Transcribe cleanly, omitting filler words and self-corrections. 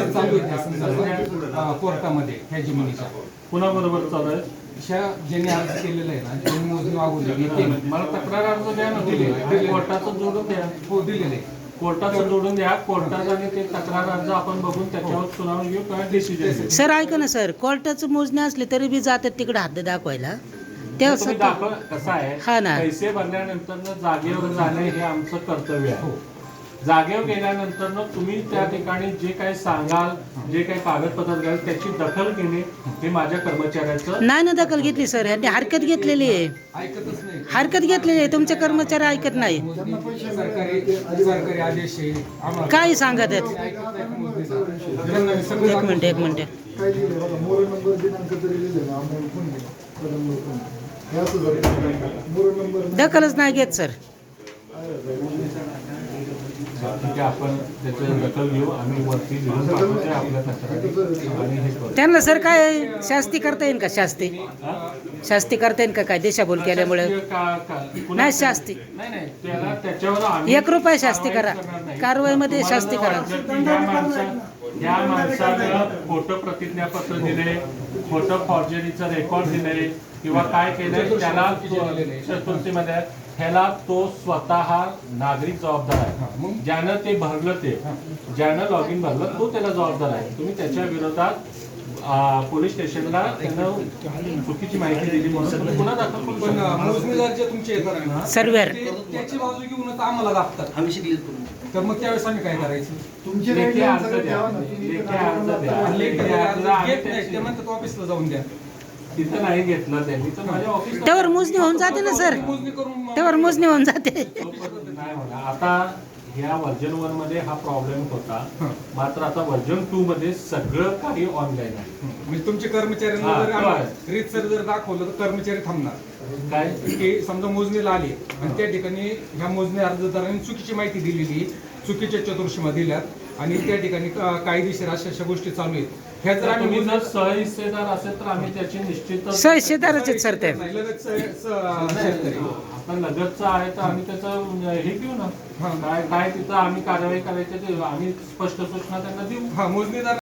केस चालू आहे त्या संदर्भात कोर्टामध्ये ह्या जमिनीच्या. कुणाबरोबर चालू आहे? ज्यांनी अर्ज केलेला आहे ना, ज्यांनी मोजणी मागवली मला तक्रार अर्ज द्या ना तुम्ही. कोर्टाचं जोडून द्या. हो दिलेले. कोर्टाचं जोडून द्या. कोर्टात आणि ते तक्रार अर्ज आपण बघून त्याच्यावर सुनावणी घेऊ किंवा डिसिजन. सर ऐका ना सर, कोर्टाचं मोजणी असले तरी बी जातात तिकडे हद्द दाखवायला. त्या तुम्ही दाखवा. कसं आहे, हा ना, पैसे भरल्यानंतर जागेवर जाणे हे आमचं कर्तव्य आहे. जागेवर गेल्यानंतर तुम्ही त्या ठिकाणी जे काही सांगाल, जे काही कागदपत्र घ्याल त्याची दखल घेणे हे माझ्या कर्मचाऱ्याचं. नाही ना दखल घेतली सर, यांनी हरकत घेतलेली आहे. ऐकतच नाही. हरकत घेतलेली आहे, तुमचे कर्मचारी ऐकत नाही. सरकारी आदेश आहे आम्हाला. काय सांगा त्यात? एक मिनिट एक मिनिट. दखलच नाही घेत सर. ठीक आहे, आपण त्याचं दखल घेऊ. आम्ही वरती लिहून पाठवतोय आपल्या तक्रारी आणि हे करू. त्यांना सर काय शास्ती करता येईल का? शास्ती करता येईल का काय दिशाभूल केल्यामुळे? नाही शास्ती नाही त्याला त्याच्यावर आम्ही 1 रुपया शास्ती करा, कारवाईमध्ये शास्ती करा. या माणसानं खोटं प्रतिज्ञापत्र दिले, खोटं फॉर्जरीचं रेकॉर्ड दिले किंवा काय केलंय त्याला चतुर्थीमध्ये ह्याला तो स्वतः नागरिक जबाबदार आहे. ज्यानं ते भरलं, ते ज्यानं लॉग इन भरलं तो त्याला जबाबदार आहे. तुम्ही त्याच्या विरोधात पोलीस स्टेशनला त्यानं चुकीची माहिती दिली म्हणून गुन्हा दाखल करू पण मोजणीदार जे तुमचे येतात आहे ना, सर्वेअर त्याची बाजू घेऊनच आम्हाला दाखतात. तर मग त्यावेळेस आम्ही काय करायचं? लेखी अर्ज द्या. ते म्हणतात ऑफिसला जाऊन द्या. तिथं नाही घेतलं त्यांनी तर माझ्या ऑफिस त्यावर मोजणी होऊन जाते ना सर, मोजणी करून त्यावर मोजणी होऊन जाते. नाही म्हणा. आता ह्या व्हर्जन 1 मध्ये हा प्रॉब्लेम होता, मात्र आता व्हर्जन 2 मध्ये सगळं काही ऑनलाईन आहे. म्हणजे तुमचे कर्मचाऱ्यांना रीतसर जर दाखवलं तर कर्मचारी थांबणार काय की समजा मोजणीला आली आणि त्या ठिकाणी ह्या मोजणी अर्जदारांनी चुकीची माहिती दिलेली, चुकीच्या चतुर्शीमा दिल्यात आणि त्या ठिकाणी कायदेशीर अशा गोष्टी चालू आहेत. ह्या जर तुम्ही आम्ही जर सहहिस्सेदार असेल तर आम्ही त्याची निश्चित सहहिस्सेदारच आहेत सर ते. लगेच शेतकरी आपण लगतचं आहे तर आम्ही त्याचं हे घेऊ ना, काय काय तिथं आम्ही कारवाई करायची ते आम्ही स्पष्ट सूचना त्यांना देऊ. मोजणीदार